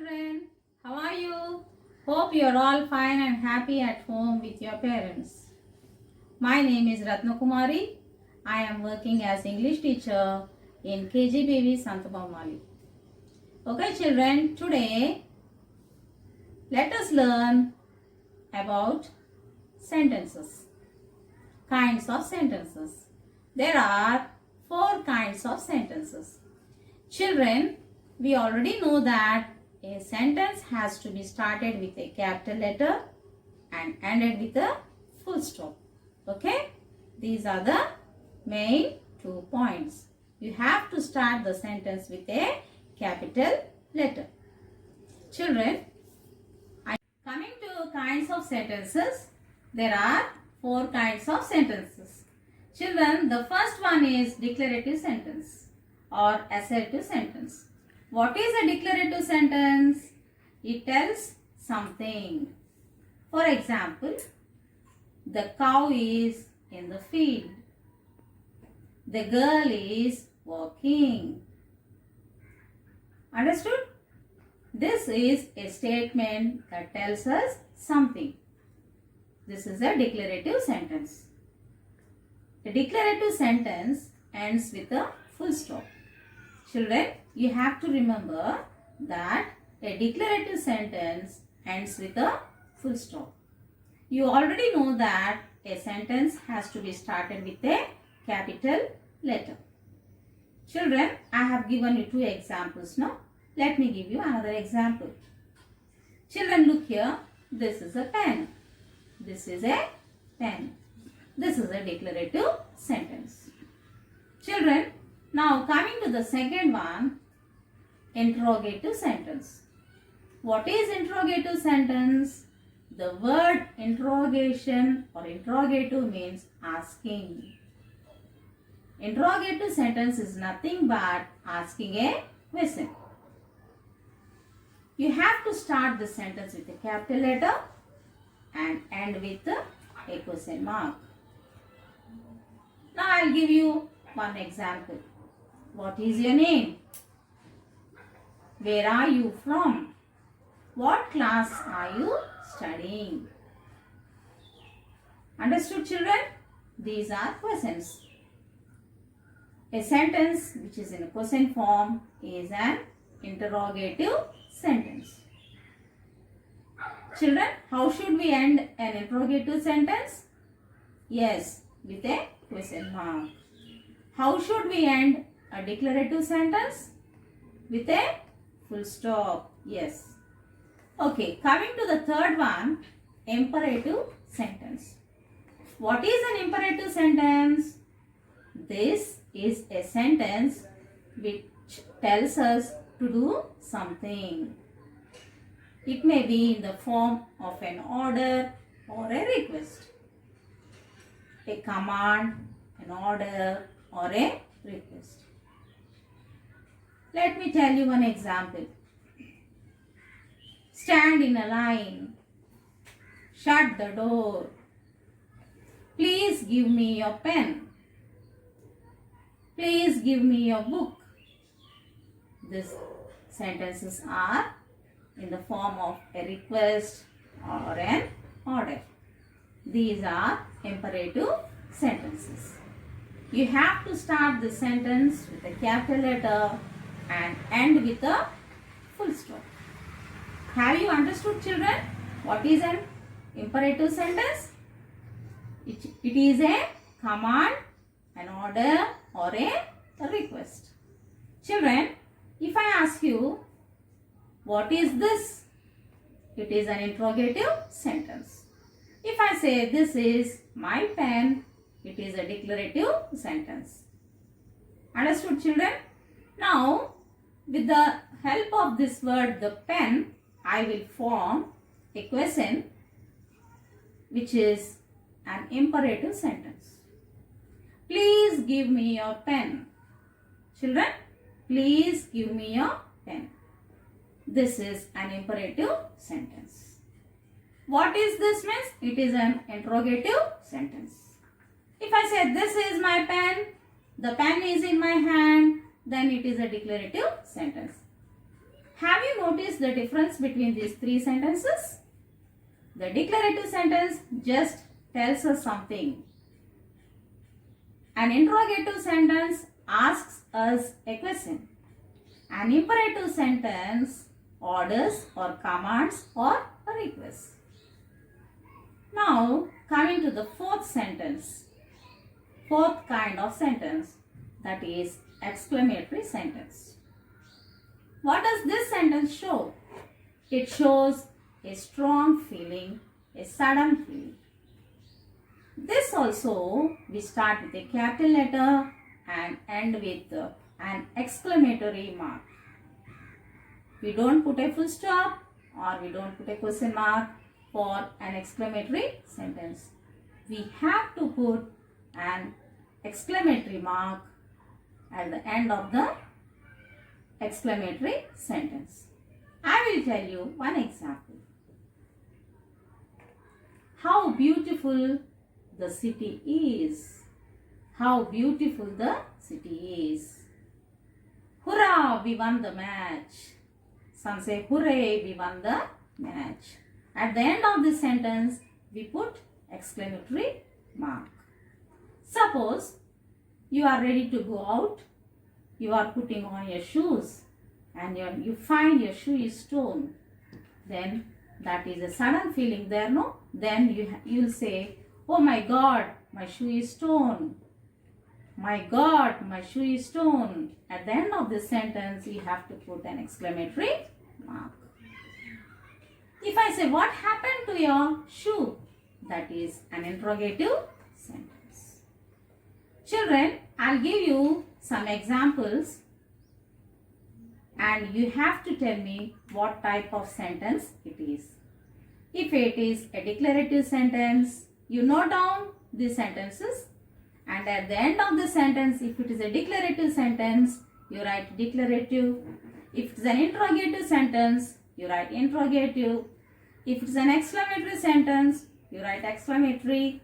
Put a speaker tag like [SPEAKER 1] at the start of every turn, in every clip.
[SPEAKER 1] children, how are you? Hope you are all fine and happy at home with your parents. My name is Ratnakumari. I am working as English teacher in Kgbvssklm. Okay children, today let us learn about sentences. Kinds of sentences. There are 4 kinds of sentences. Children, we already know that a sentence has to be started with a capital letter and ended with a full stop. Okay? These are the main 2 points. You have to start the sentence with a capital letter. Children, coming to kinds of sentences, there are 4 kinds of sentences. Children, the first one is declarative sentence or assertive sentence. What is a declarative sentence? It tells something. For example, the cow is in the field. The girl is walking. Understood? This is a statement that tells us something. This is a declarative sentence. A declarative sentence ends with a full stop. Children, you have to remember that a declarative sentence ends with a full stop. You already know that a sentence has to be started with a capital letter. Children, I have given you 2 examples now. Let me give you another example. Children, look here. This is a pen. This is a pen. This is a declarative sentence. Children, now coming to the second one, interrogative sentence. What is interrogative sentence? The word interrogation or interrogative means asking. Interrogative sentence is nothing but asking a question. You have to start the sentence with a capital letter and end with a question mark. Now I will give you one example. What is your name? Where are you from? What class are you studying? Understood, children? These are questions. A sentence which is in a question form is an interrogative sentence. Children, how should we end an interrogative sentence? Yes, with a question mark. How should we end a declarative sentence? With a full stop. Yes. Okay, coming to the third one, imperative sentence. What is an imperative sentence? This is a sentence which tells us to do something. It may be in the form of an order or a request. A command, an order or a request. Let me tell you one example. Stand in a line. Shut the door. Please give me your pen. Please give me your book. These sentences are in the form of a request or an order. These are imperative sentences. You have to start the sentence with a capital letter and end with a full stop. Have you understood, children? What is an imperative sentence? It is a command, an order or a request. Children, if I ask you, what is this? It is an interrogative sentence. If I say, this is my pen, it is a declarative sentence. Understood, children? Now, with the help of this word, the pen, I will form a question which is an imperative sentence. Please give me your pen. Children, please give me your pen. This is an imperative sentence. What is this means? It is an interrogative sentence. If I say, this is my pen, the pen is in my hand, then it is a declarative sentence. Have you noticed the difference between these three sentences? The declarative sentence just tells us something. An interrogative sentence asks us a question. An imperative sentence orders or commands or a request. Now, coming to the fourth sentence, fourth kind of sentence, that is exclamatory sentence. What does this sentence show? It shows a strong feeling, a sudden feeling. This also, we start with a capital letter and end with an exclamatory mark. We don't put a full stop or we don't put a question mark for an exclamatory sentence. We have to put an exclamatory mark at the end of the exclamatory sentence. I will tell you one example. How beautiful the city is. How beautiful the city is. Hurrah, we won the match. Some say, hooray, we won the match. At the end of this sentence, we put exclamatory mark. Suppose you are ready to go out. You are putting on your shoes and you find your shoe is torn. Then that is a sudden feeling there, no? Then you'll say, oh my God, my shoe is torn. My God, my shoe is torn. At the end of this sentence, you have to put an exclamatory mark. If I say, what happened to your shoe? That is an interrogative sentence. Children, I'll give you some examples and you have to tell me what type of sentence it is. If it is a declarative sentence, you note down these sentences, and at the end of the sentence, if it is a declarative sentence, you write declarative. If it is an interrogative sentence, you write interrogative. If it is an exclamatory sentence, you write exclamatory.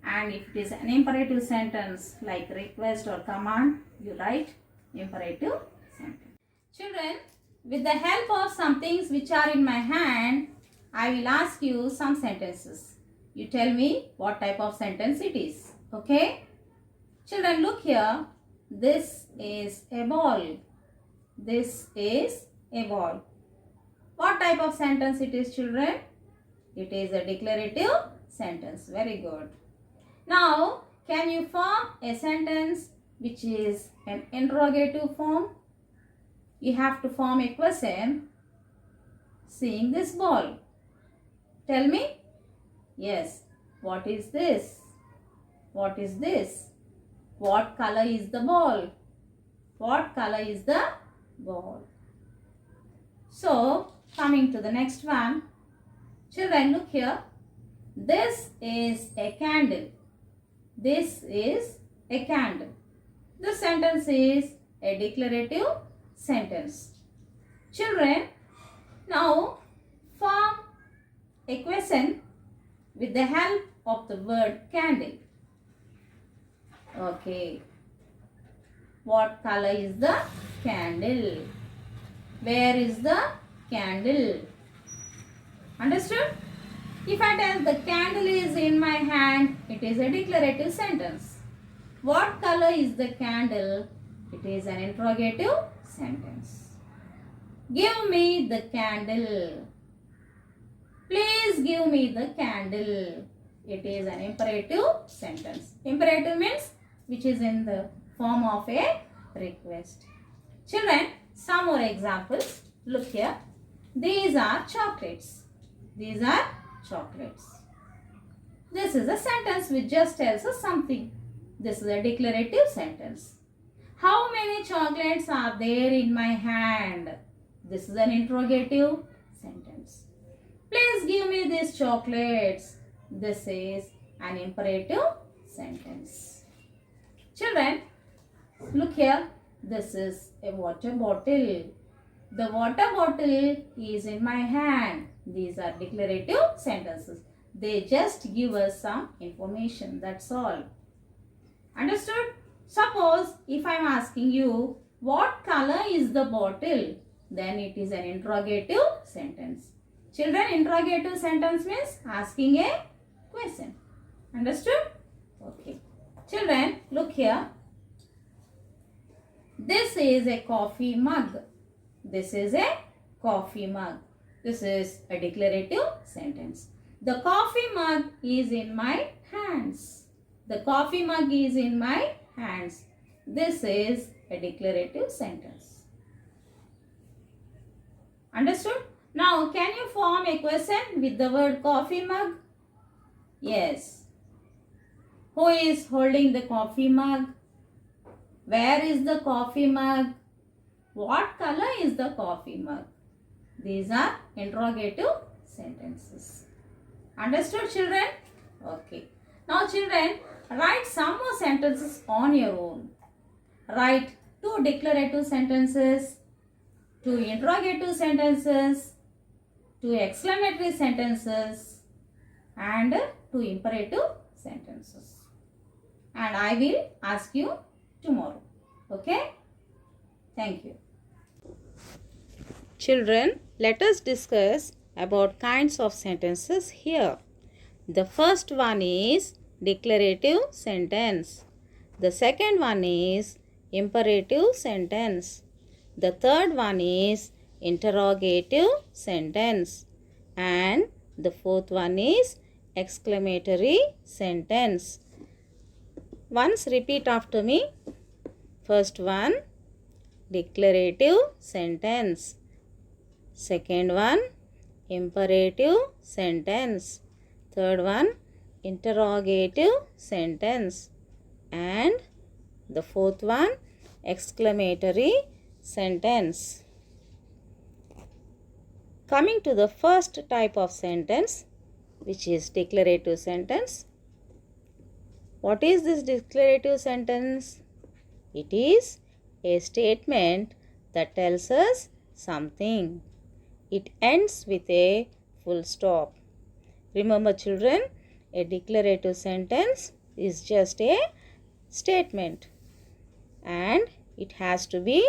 [SPEAKER 1] And if it is an imperative sentence like request or command, you write imperative sentence. Children, with the help of some things which are in my hand, I will ask you some sentences. You tell me what type of sentence it is. Okay? Children, look here. This is a ball. This is a ball. What type of sentence it is, children? It is a declarative sentence. Very good. Now, can you form a sentence which is an interrogative form? You have to form a question. Seeing this ball. Tell me. Yes. What is this? What is this? What color is the ball? What color is the ball? So, coming to the next one. Children, look here. This is a candle. This is a candle. This sentence is a declarative sentence. Children, now form a question with the help of the word candle. Okay. What color is the candle? Where is the candle? Understood? If I tell the candle is in my hand, it is a declarative sentence. What color is the candle? It is an interrogative sentence. Give me the candle. Please give me the candle. It is an imperative sentence. Imperative means which is in the form of a request. Children, some more examples. Look here. These are chocolates. These are chocolates. This is a sentence which just tells us something. This is a declarative sentence. How many chocolates are there in my hand? This is an interrogative sentence. Please give me these chocolates. This is an imperative sentence. Children, look here. This is a water bottle. The water bottle is in my hand. These are declarative sentences. They just give us some information. That's all. Understood? Suppose if I am asking you, what color is the bottle? then it is an interrogative sentence. Children, interrogative sentence means asking a question. Understood? Okay. Children, look here. This is a coffee mug. This is a coffee mug. This is a declarative sentence. The coffee mug is in my hands. The coffee mug is in my hands. This is a declarative sentence. Understood? Now, can you form a question with the word coffee mug? Yes. Who is holding the coffee mug? Where is the coffee mug? What color is the coffee mug? These are interrogative sentences. Understood, children? Okay. Now, children, write some more sentences on your own. Write 2 declarative sentences, 2 interrogative sentences, 2 exclamatory sentences, and 2 imperative sentences. And I will ask you tomorrow. Okay? Thank you. Children, let us discuss about kinds of sentences here. The first one is declarative sentence. The second one is imperative sentence. The third one is interrogative sentence. And the fourth one is exclamatory sentence. Once repeat after me. First one, declarative sentence. Second one, imperative sentence. Third one, interrogative sentence. And the fourth one, exclamatory sentence. Coming to the first type of sentence, which is declarative sentence. What is this declarative sentence? It is a statement that tells us something. It ends with a full stop. Remember, children, a declarative sentence is just a statement and it has to be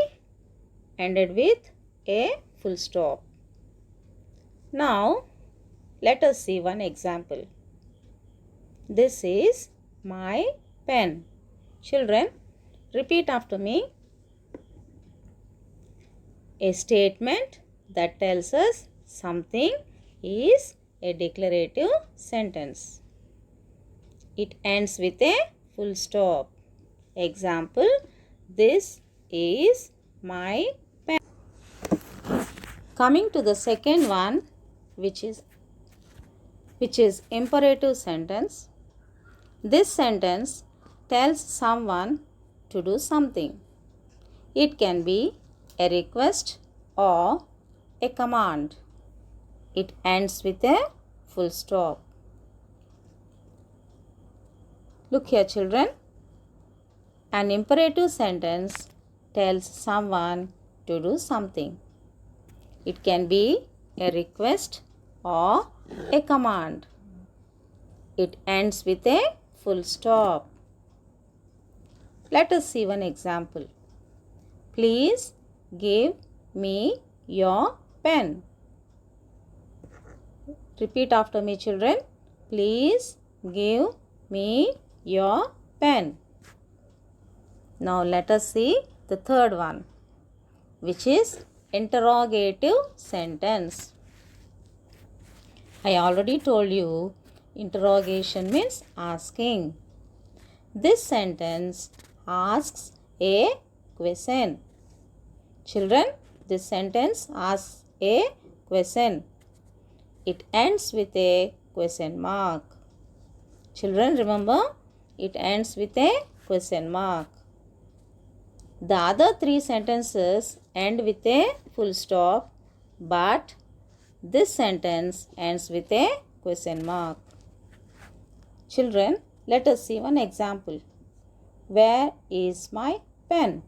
[SPEAKER 1] ended with a full stop. Now, let us see one example. This is my pen. Children, repeat after me. A statement that tells us something is a declarative sentence. It ends with a full stop. Example, this is my pen. Coming to the second one, which is imperative sentence. This sentence tells someone to do something. It can be a request or a command. It ends with a full stop. Look here, children. An imperative sentence tells someone to do something. It can be a request or a command. It ends with a full stop. Let us see one example. Please give me your pen. Repeat after me, children. Please give me your pen. Now let us see the third one, which is interrogative sentence. I already told you interrogation means asking. This sentence asks a question. Children, this sentence asks a question. It ends with a question mark. Children, remember, it ends with a question mark. The other 3 sentences end with a full stop, but this sentence ends with a question mark. Children, let us see one example. Where is my pen?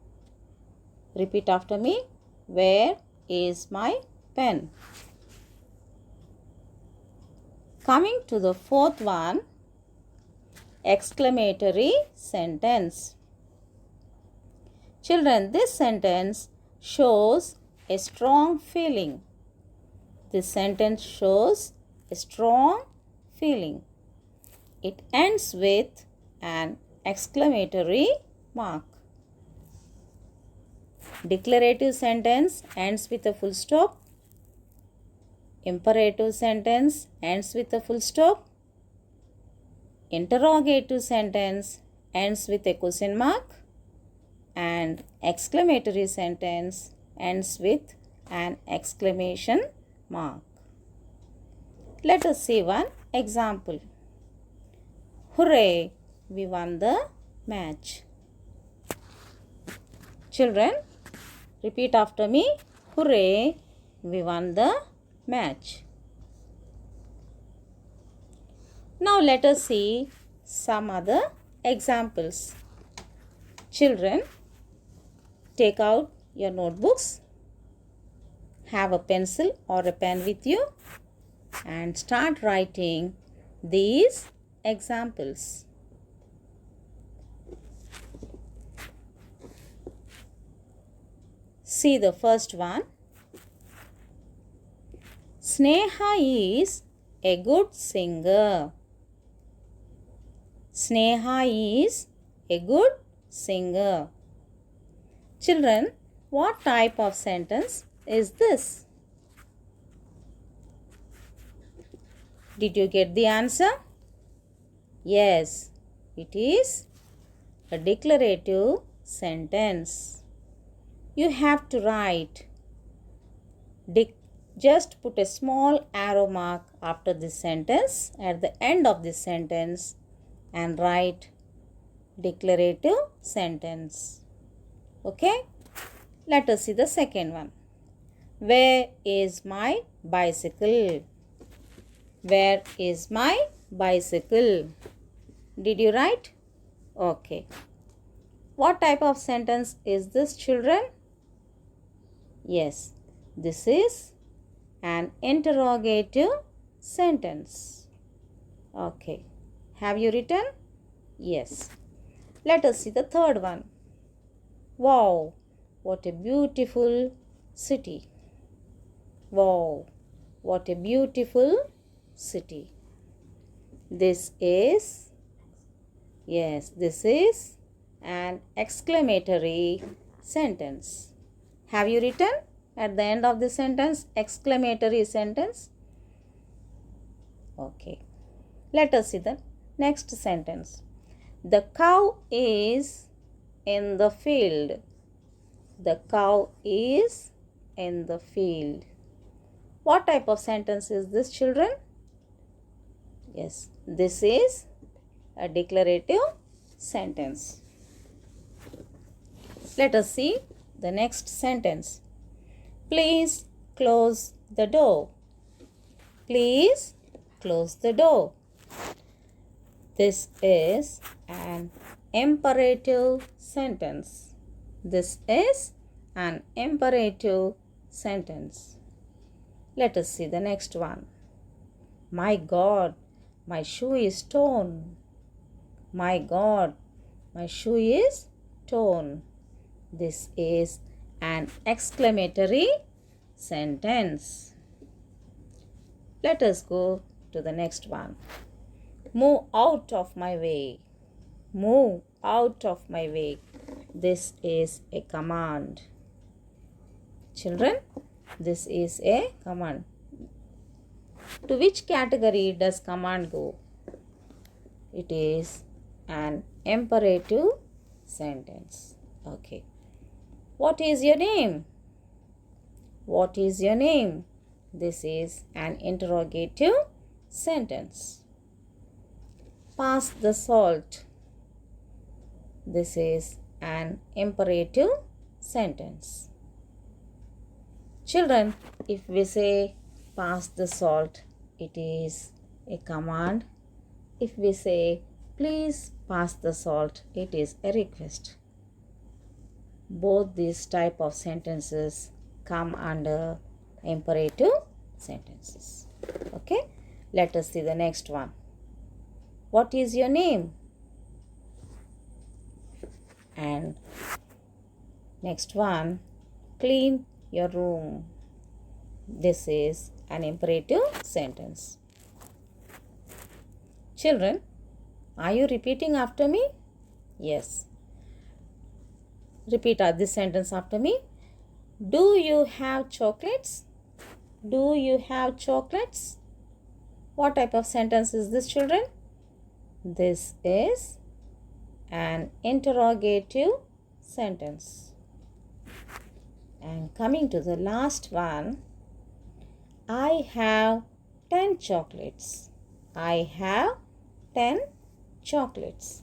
[SPEAKER 1] Repeat after me. Where is my pen? Coming to the fourth one, exclamatory sentence. Children, this sentence shows a strong feeling. This sentence shows a strong feeling. It ends with an exclamatory mark. Declarative sentence ends with a full stop. Imperative sentence ends with a full stop. Interrogative sentence ends with a question mark. And exclamatory sentence ends with an exclamation mark. Let us see one example. Hooray! We won the match. Children, repeat after me. Hooray! We won the match. Now let us see some other examples. Children, take out your notebooks, have a pencil or a pen with you, and start writing these examples. See the first one. Sneha is a good singer. Sneha is a good singer. Children, what type of sentence is this? Did you get the answer? Yes, it is a declarative sentence. You have to write. Just put a small arrow mark after this sentence at the end of this sentence and write declarative sentence. Okay? Let us see the second one. Where is my bicycle? Where is my bicycle? Did you write? Okay. What type of sentence is this, children? Yes, this is an interrogative sentence. Okay. Have you written? Yes. Let us see the third one. Wow, what a beautiful city. Wow, what a beautiful city. This is an exclamatory sentence. Have you written at the end of the sentence exclamatory sentence? Okay. Let us see the next sentence. The cow is in the field. The cow is in the field. What type of sentence is this, children? Yes, this is a declarative sentence. Let us see the next sentence. Please close the door. Please close the door. This is an imperative sentence. This is an imperative sentence. Let us see the next one. My God, my shoe is torn. My God, my shoe is torn. This is an exclamatory sentence. Let us go to the next one. Move out of my way. Move out of my way. This is a command. Children, this is a command. To which category does command go? It is an imperative sentence. Okay. What is your name? What is your name? This is an interrogative sentence. Pass the salt. This is an imperative sentence. Children, if we say pass the salt, it is a command. If we say please pass the salt, it is a request. Both these type of sentences come under imperative sentences. Okay, let us see the next one. What is your name? And next one, clean your room. This is an imperative sentence. Children, are you repeating after me? Yes. Repeat this sentence after me. Do you have chocolates? Do you have chocolates? What type of sentence is this, children? This is an interrogative sentence. And coming to the last one, I have 10 chocolates. I have 10 chocolates.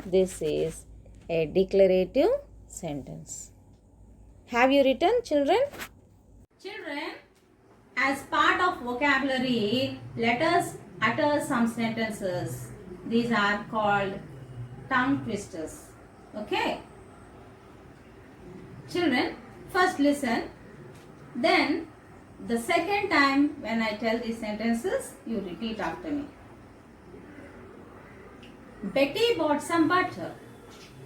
[SPEAKER 1] This is a declarative sentence. Have you written, children? Children, as part of vocabulary, let us utter some sentences. These are called tongue twisters. Okay? Children, first listen. Then, the second time when I tell these sentences, you repeat after me. Betty bought some butter.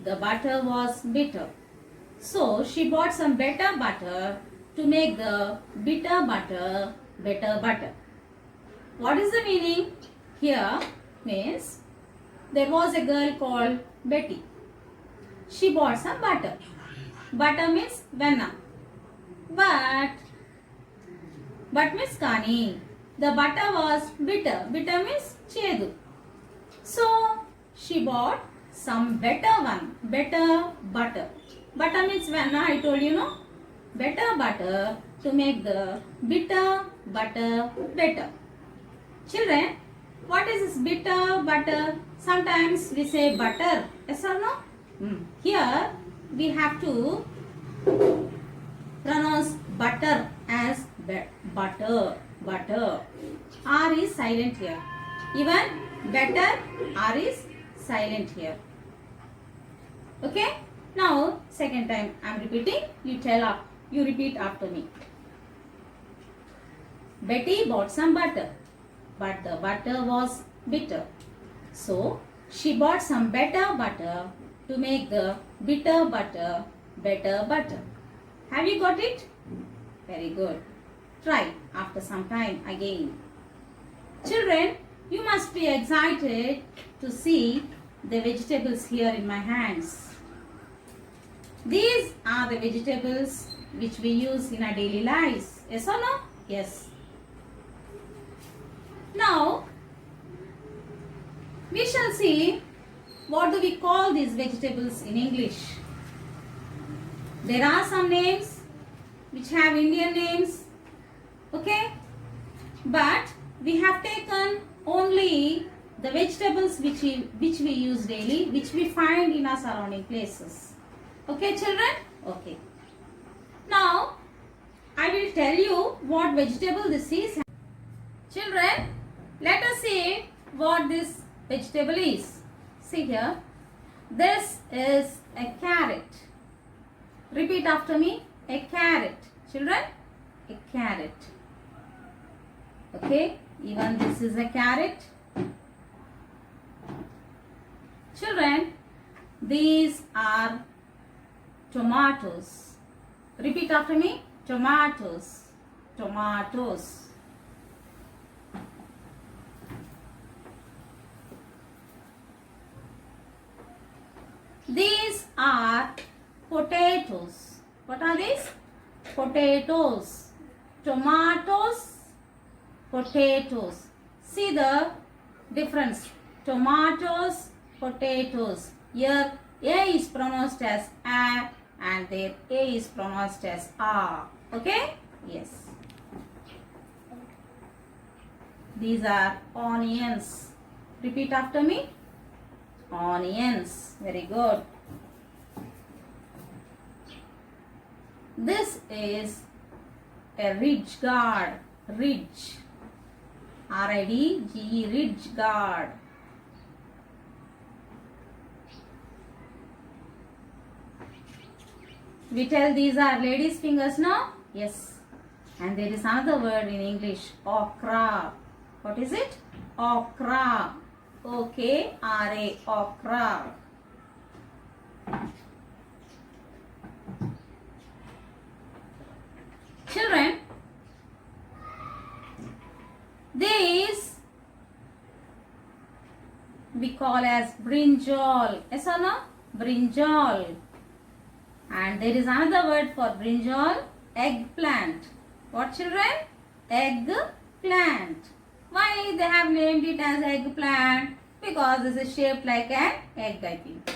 [SPEAKER 1] The butter was bitter. So, she bought some better butter to make the bitter butter better butter. What is the meaning? Here means there was a girl called Betty. She bought some butter. Butter means venna. But means kani. The butter was bitter. Bitter means chedu. So she bought some better one. Better butter. Butter means venna, I told you, no? Better butter to make the bitter butter better. Children, what is this bitter butter? Sometimes we say butter. Yes or no? Here we have to pronounce butter as butter. Butter. R is silent here. Even better, R is silent here. Okay? Now, second time I am repeating. You repeat after me. Betty bought some butter, but the butter was bitter. So, she bought some better butter to make the bitter butter better butter. Have you got it? Very good. Try after some time again. Children, you must be excited to see the vegetables here in my hands. These are the vegetables which we use in our daily lives. Yes or no? Yes. Now, we shall see what do we call these vegetables in English. There are some names which have Indian names. Okay? But we have taken only the vegetables which we use daily, which we find in our surrounding places. Okay, children? Okay. Now, I will tell you what vegetable this is. Children, let us see what this vegetable is. See here. This is a carrot. Repeat after me. A carrot. Children, a carrot. Okay, even this is a carrot. Children, these are tomatoes. Repeat after me. Tomatoes. Tomatoes. These are potatoes. What are these? Potatoes. Tomatoes. Potatoes. See the difference. Tomatoes, potatoes. Here A is pronounced as A and there A is pronounced as A. Okay? Yes. These are onions. Repeat after me. Onions. Very good. This is a ridge gourd. Ridge. R-I-D-G-E. Ridge gourd. We tell these are ladies' fingers now? Yes. And there is another word in English. Okra. What is it? Okra. O-K-R-A. Okra. call as brinjal. Yes or no? Brinjal. And there is another word for brinjal, eggplant. What, children? Eggplant. Why they have named it as eggplant? Because this is shaped like an egg, I think.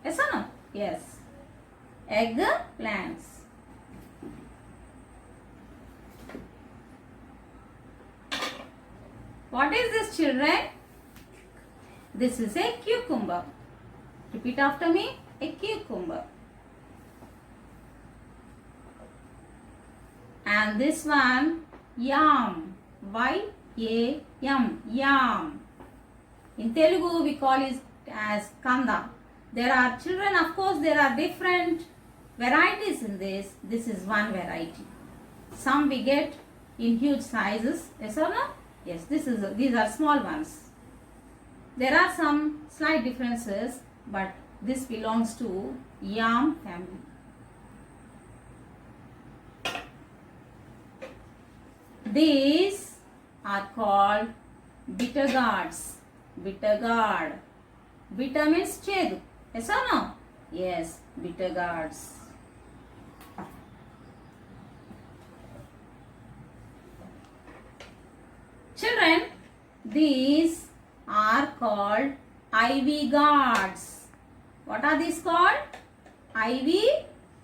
[SPEAKER 1] Yes or no? Yes. Eggplants. What is this, children? This is a cucumber. Repeat after me. A cucumber. And this one, yam. Y-A-M. Yam. In Telugu, we call it as kanda. There are, children, of course, there are different varieties in this. This is one variety. Some we get in huge sizes. Yes or no? Yes, these are small ones. There are some slight differences, but this belongs to yam family. These are called bitter gourds. Bitter gourd. Bitter means chedu. Yes or no? Yes, bitter gourds. Children, these are called ivy gourds. What are these called? Ivy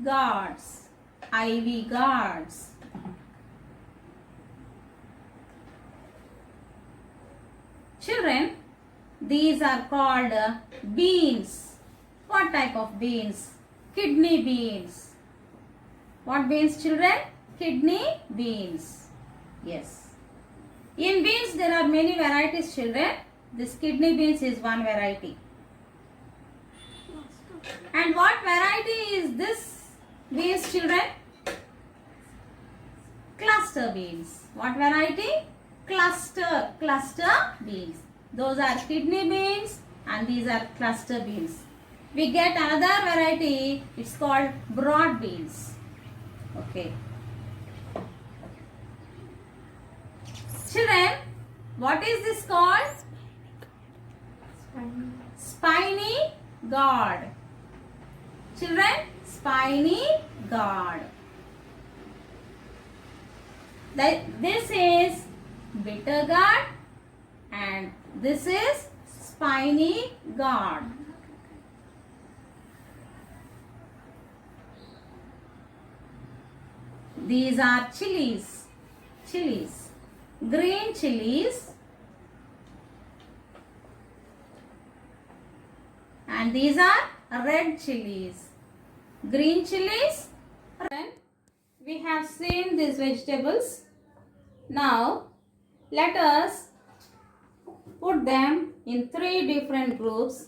[SPEAKER 1] gourds. Ivy gourds. Children, these are called beans. What type of beans? Kidney beans. What beans, children? Kidney beans. Yes. In beans, there are many varieties, children. This kidney beans is one variety. And what variety is this beans, children? Cluster beans. What variety? Cluster beans. Those are kidney beans and these are cluster beans. We get another variety. It's called broad beans. Okay. Children, what is this called? Spiny gourd. Children, spiny gourd. This is bitter gourd and this is spiny gourd. These are chilies. Chilies. Green chilies. And these are red chilies. Green chilies. We have seen these vegetables. Now, let us put them in three different groups,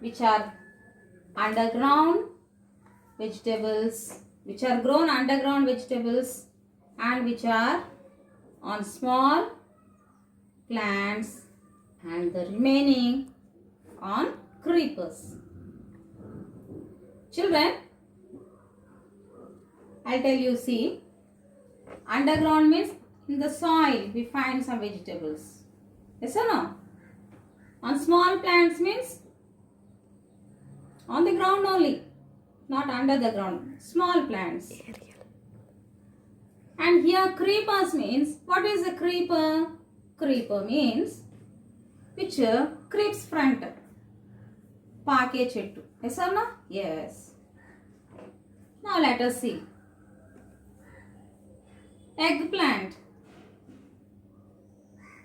[SPEAKER 1] which are underground vegetables, which are grown underground vegetables, and which are on small plants, and the remaining on creepers. Children, I'll tell you, see, underground means in the soil we find some vegetables. Yes or no? On small plants means on the ground only, not under the ground. Small plants. And here creepers means, what is a creeper? Creeper means which creeps front. Paake chettu. Yes or no? Yes. Now let us see. Eggplant.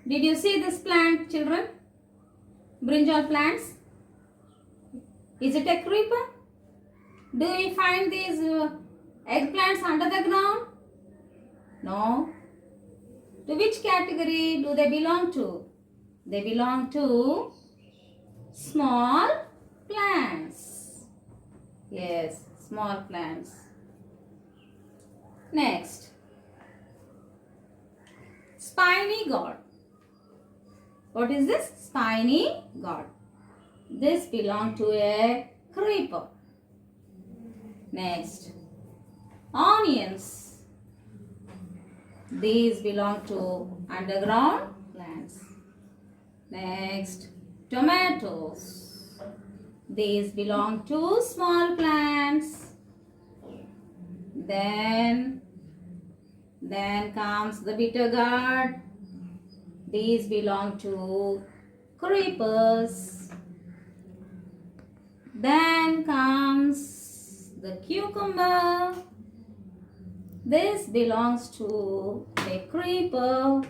[SPEAKER 1] Did you see this plant, children? Brinjal plants. Is it a creeper? Do we find these eggplants under the ground? No. To which category do they belong to? They belong to small plants. Yes, small plants. Next. Spiny gourd. What is this? Spiny gourd. This belongs to a creeper. Next. Onions. These belong to underground plants. Next. tomatoes. These belong to small plants. Then comes the bitter gourd. These belong to creepers. Then comes the cucumber. This belongs to a creeper.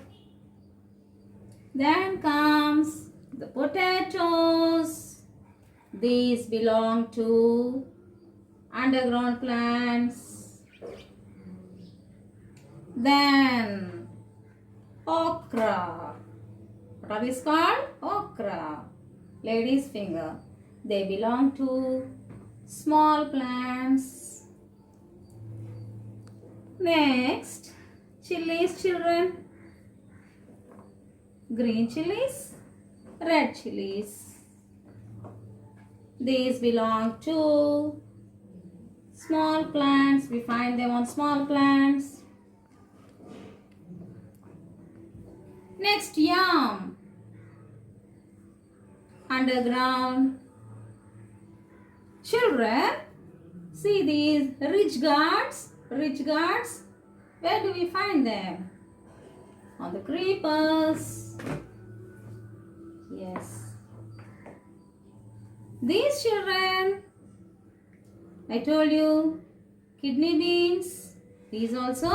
[SPEAKER 1] Then comes the potatoes. These belong to underground plants. Then okra. What are these called? Okra. Lady's finger. They belong to small plants. Next, chilies, children. Green chilies, red chilies. These belong to small plants. We find them on small plants. Next, yam. Underground. Children, see these ridge guards. Ridge guards. Where do we find them? On the creepers. Yes. These children, I told you, kidney beans. These also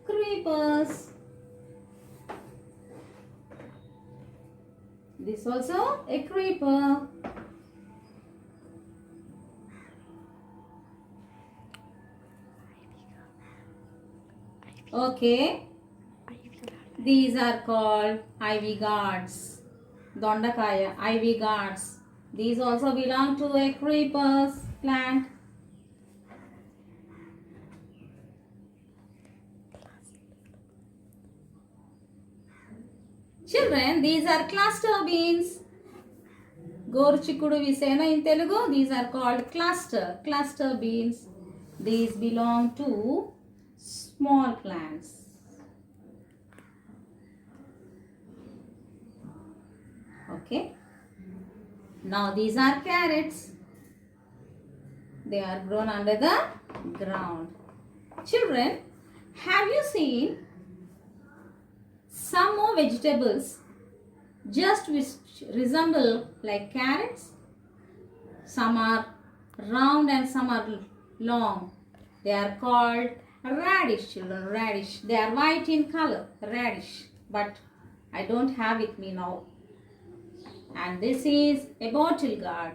[SPEAKER 1] creepers. This also a creeper. Okay. These are called ivy gourds. Dondakaya, ivy gourds. These also belong to a creepers plant. Children, these are cluster beans. Gorchikudu we say in Telugu. These are called cluster beans. These belong to small plants. Okay. Now these are carrots. They are grown under the ground. Children, have you seen some more vegetables just which resemble like carrots? Some are round and some are long. They are called radish, children, radish. They are white in color, radish. But I don't have it with me now. And this is a bottle gourd.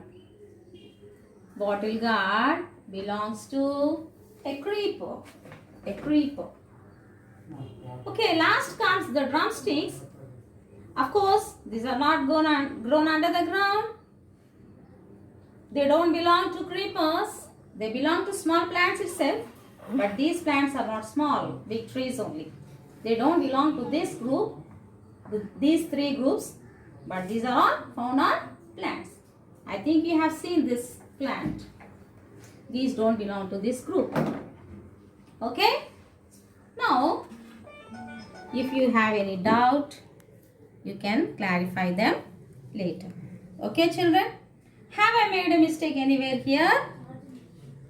[SPEAKER 1] Bottle gourd belongs to a creeper. A creeper. Okay, last comes the drumsticks. Of course, these are not grown under the ground. They don't belong to creepers. They belong to small plants itself. But these plants are not small, big trees only. They don't belong to this group, these three groups. But these are all found on plants. I think you have seen this plant. These don't belong to this group. Okay? Now, if you have any doubt, you can clarify them later. Okay, children? Have I made a mistake anywhere here?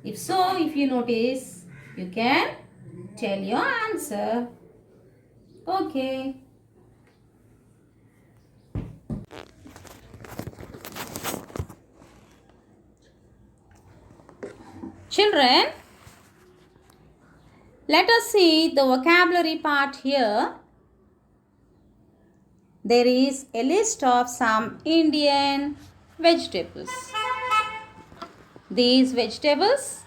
[SPEAKER 1] If so, if you notice, you can tell your answer. Okay. Children, let us see the vocabulary part here. There is a list of some Indian vegetables. These vegetables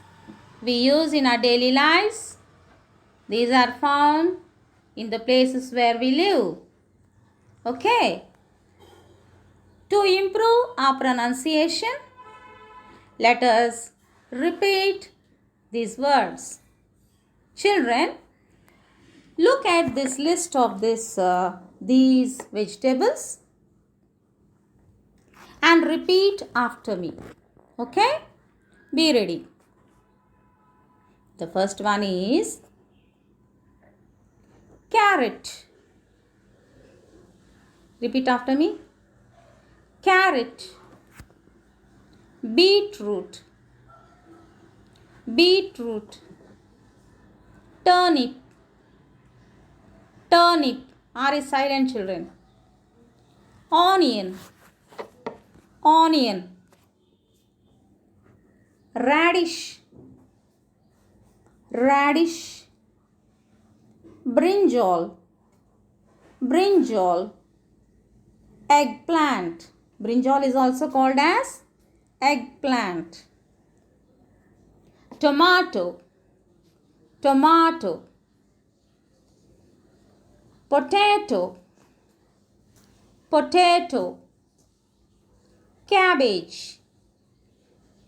[SPEAKER 1] we use in our daily lives. These are found in the places where we live. Okay. To improve our pronunciation, let us repeat these words. Children, look at this list of these vegetables and repeat after me. Okay? Be ready. The first one is carrot. Repeat after me. carrot, beetroot, beetroot, turnip, turnip, R is silent children, onion, onion, radish, radish, brinjal, brinjal, eggplant. Brinjal is also called as eggplant. Tomato, tomato, potato, potato, cabbage,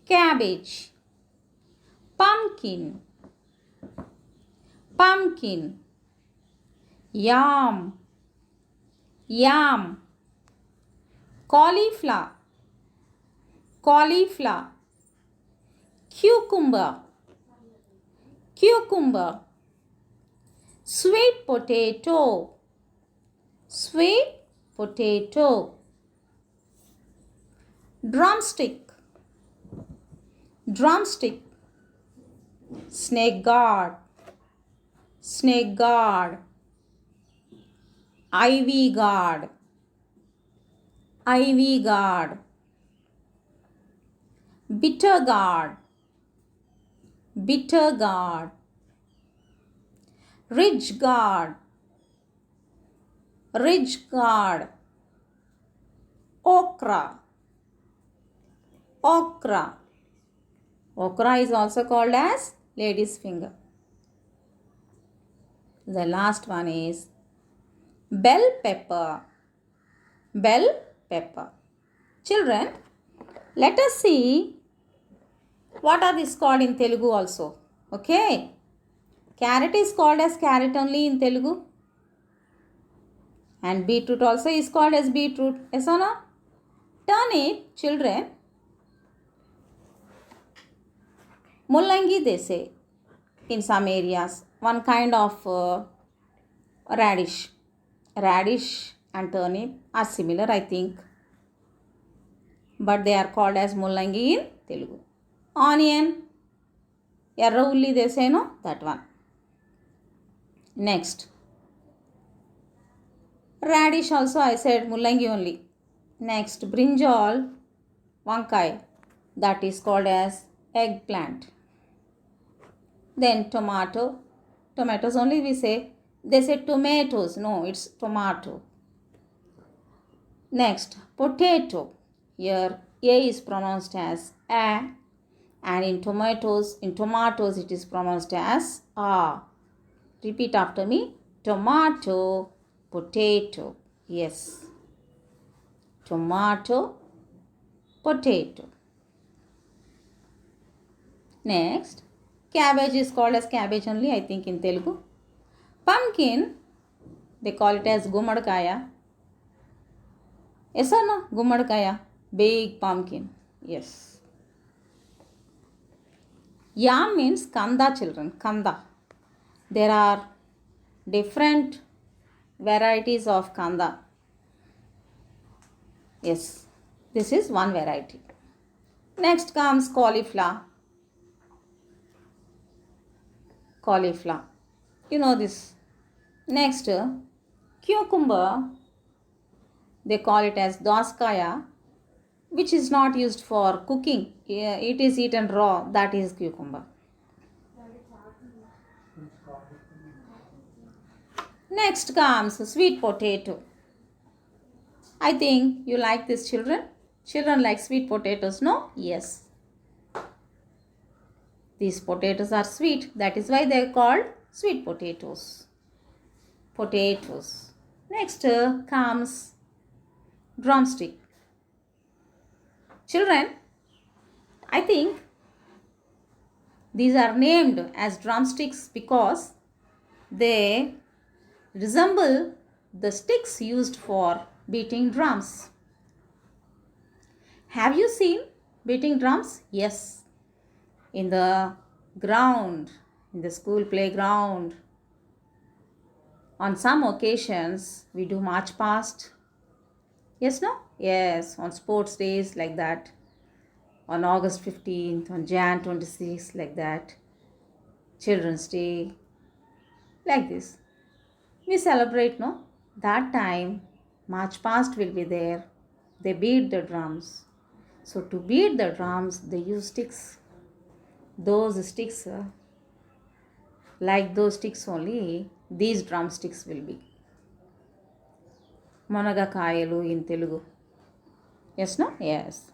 [SPEAKER 1] cabbage, pumpkin, pumpkin, yam, yam, cauliflower, cauliflower, cucumber, cucumber, sweet potato, sweet potato, drumstick, drumstick, snake guard, snake guard, ivy guard, ivy guard, bitter gourd, bitter gourd, ridge gourd, ridge gourd, okra, okra. Okra is also called as lady's finger. The last one is bell pepper, bell pepper. Children, let us see what are these called in Telugu also. Okay. Carrot is called as carrot only in Telugu. And beetroot also is called as beetroot. Yes or no? Turnip, children, mullangi they say in some areas. One kind of radish. Radish and turnip are similar, I think. But they are called as mullangi in Telugu. Onion, erra ulli they say, no? That one. Next. Radish also I said mullangi only. Next, brinjal, vankai, that is called as eggplant. Then tomato, tomatoes only we say. They say tomatoes, no, it's tomato. Next, potato. Here A is pronounced as A, and in tomatoes it is pronounced as A. Repeat after me. Tomato, potato. Yes. Tomato, potato. Next, cabbage is called as cabbage only, I think, in Telugu. Pumpkin, they call it as gumadkaya. Yes or no? Gumadkaya, big pumpkin. Yes. Yam means kanda, children. Kanda. There are different varieties of kanda. Yes, this is one variety. Next comes cauliflower. Cauliflower. You know this. Next, cucumber. They call it as doskaya, which is not used for cooking. It is eaten raw. That is cucumber. Next comes sweet potato. I think you like this, children. Children like sweet potatoes, no? Yes. These potatoes are sweet. That is why they are called sweet potatoes. Potatoes. Next comes drumstick. Children, I think these are named as drumsticks because they resemble the sticks used for beating drums. Have you seen beating drums? Yes. In the ground, in the school playground. On some occasions, we do march past. Yes, no? Yes, on sports days like that. On August 15th, on Jan 26th, like that. Children's Day, like this. We celebrate, no? That time, March past will be there. They beat the drums. So to beat the drums, they use sticks. Those sticks, like those sticks only, these drumsticks will be. Monagakayalu in Telugu. Yes, no? Yes.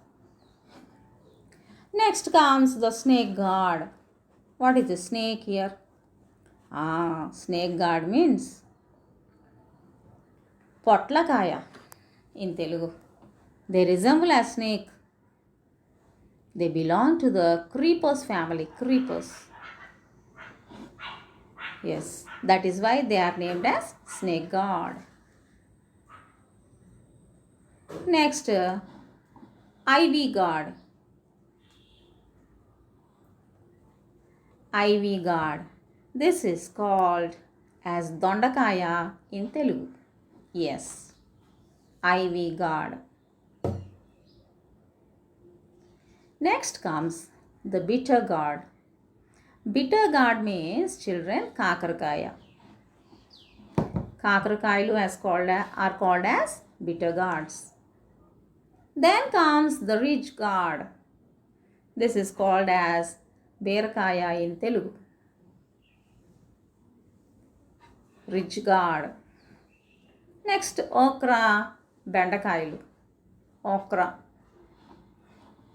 [SPEAKER 1] Next comes the snake guard. What is the snake here? Snake guard means potlakaya in Telugu. They resemble a snake. They belong to the creepers family. Creepers. Yes, that is why they are named as snake guard. Next, ivy guard. Ivy guard. This is called as Dondakaya in Telugu. Yes, ivy guard. Next comes the bitter guard. Bitter guard means children Kakarakaya. Kakarakayalu are called as bitter guards. Then comes the ridge guard. This is called as Berakaya in Telugu. Ridge guard. Next, okra bendakayalu. Okra.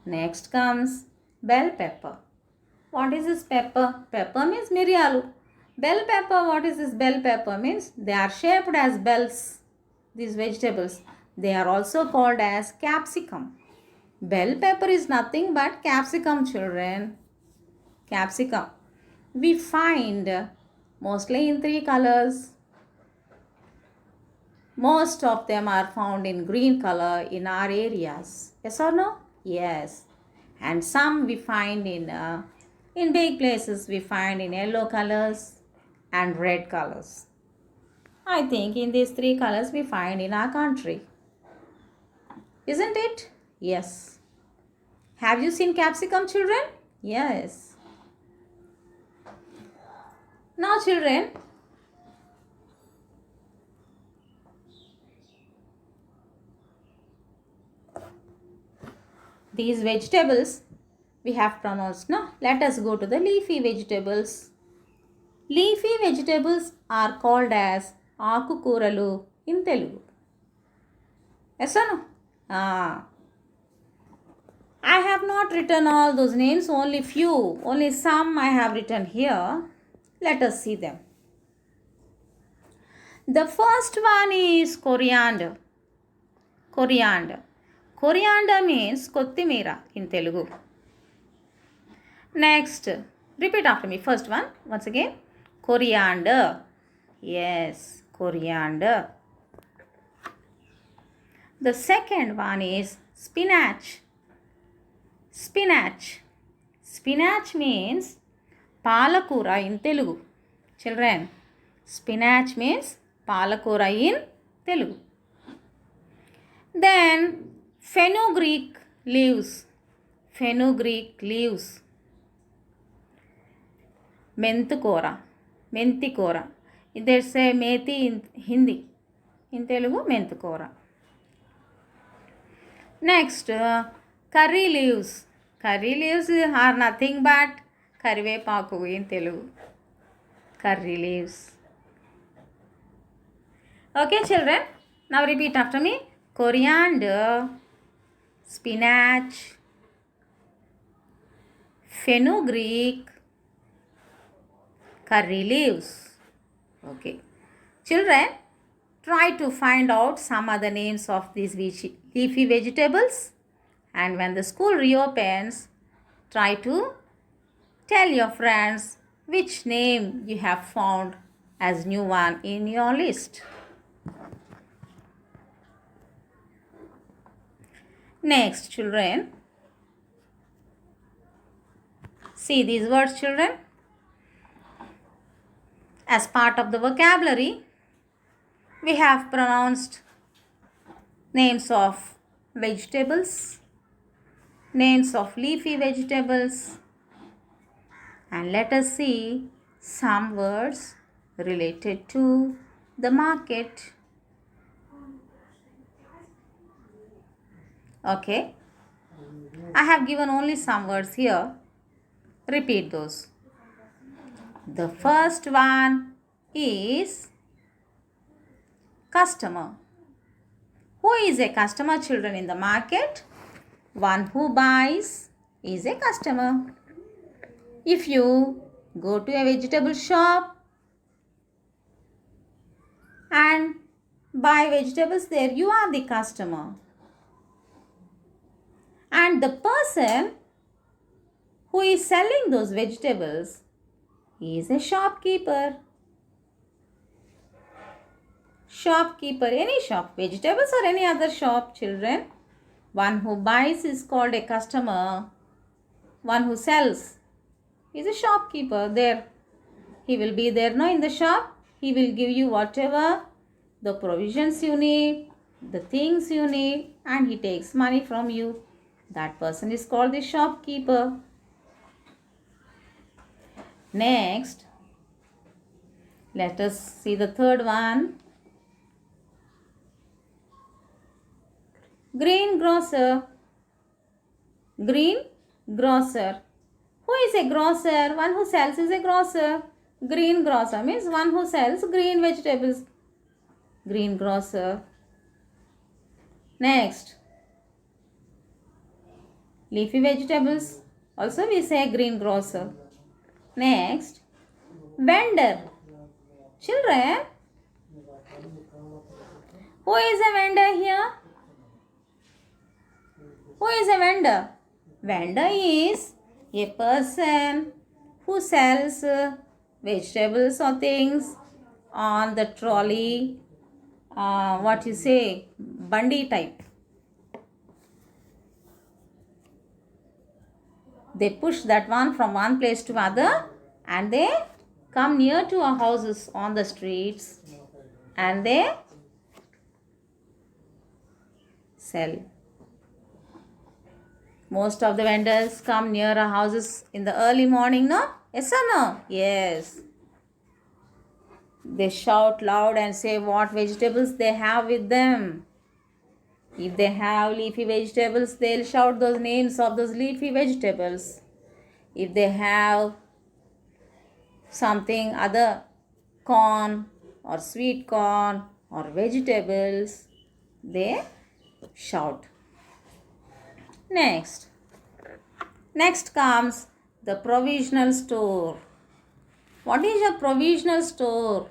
[SPEAKER 1] Next comes bell pepper. What is this pepper? Pepper means miriyalu. Bell pepper, what is this bell pepper? Means they are shaped as bells. These vegetables. They are also called as capsicum. Bell pepper is nothing but capsicum, children. Capsicum. We find mostly in 3 colors. Most of them are found in green color in our areas. Yes or no? Yes. And some we find in big places we find in yellow colors and red colors. I think in these 3 colors we find in our country. Isn't it? Yes. Have you seen capsicum, children? Yes. Now, children, these vegetables we have pronounced. Now, let us go to the leafy vegetables. Leafy vegetables are called as akukuralu in Telugu. Yes or no? I have not written all those names, only few, only some I have written here. Let us see them. The first one is coriander. Coriander. Coriander means kottimira in Telugu. Next, repeat after me. First one, once again. Coriander. Yes, coriander. The second one is spinach. Spinach. Spinach means palakura in Telugu. Children, spinach means palakura in Telugu. Then fenugreek leaves. Fenugreek leaves. Menthukora. Menthikora. They say methi in Hindi. In Telugu, menthukora. Next, curry leaves. Curry leaves are nothing but karivepaku in Telugu. Curry leaves. Okay, children. Now repeat after me. Coriander, spinach, fenugreek, curry leaves. Okay. Children, try to find out some other names of these leafy vegetables, and when the school reopens, try to tell your friends which name you have found as new one in your list. Next, children, see these words, children. As part of the vocabulary, we have pronounced names of vegetables, names of leafy vegetables, and let us see some words related to the market. Okay, I have given only some words here. Repeat those. The first one is customer. Who is a customer, children, in the market? One who buys is a customer. If you go to a vegetable shop and buy vegetables there, you are the customer. And the person who is selling those vegetables is a shopkeeper. Shopkeeper, any shop, vegetables or any other shop, children. One who buys is called a customer. One who sells is a shopkeeper. There, he will be there now in the shop. He will give you whatever the provisions you need, the things you need, and he takes money from you. That person is called the shopkeeper. Next, let us see the third one. Greengrocer. Greengrocer. Who is a grocer? One who sells is a grocer. Greengrocer means one who sells green vegetables. Greengrocer. Next, leafy vegetables. Also we say greengrocer. Next, vendor. Children, who is a vendor here? Who is a vendor? Vendor is a person who sells vegetables or things on the trolley, bandi type. They push that one from one place to other and they come near to our houses on the streets and they sell. Most of the vendors come near our houses in the early morning, no? Yes or no? Yes. They shout loud and say what vegetables they have with them. If they have leafy vegetables, they'll shout those names of those leafy vegetables. If they have something other, corn or sweet corn or vegetables, they shout. Next comes the provisional store. What is a provisional store?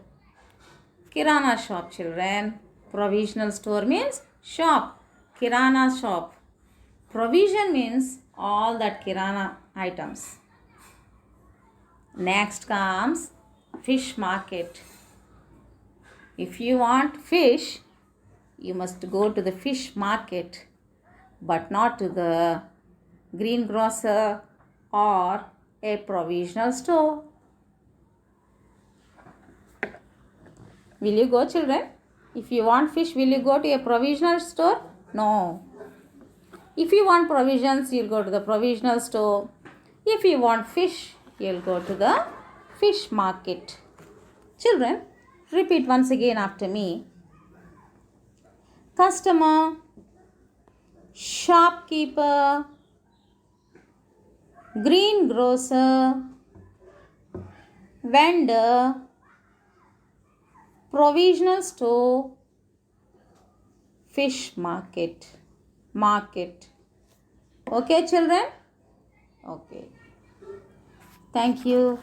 [SPEAKER 1] Kirana shop, children. Provisional store means shop. Kirana shop. Provision means all that kirana items. Next comes fish market. If you want fish, you must go to the fish market, but not to the greengrocer or a provisional store. Will you go, children? If you want fish, will you go to a provisional store? No. If you want provisions, you'll go to the provisional store. If you want fish, you'll go to the fish market. Children, repeat once again after me. Customer, shopkeeper, greengrocer, vendor, provisional store, fish market. Okay, children? Okay. Thank you.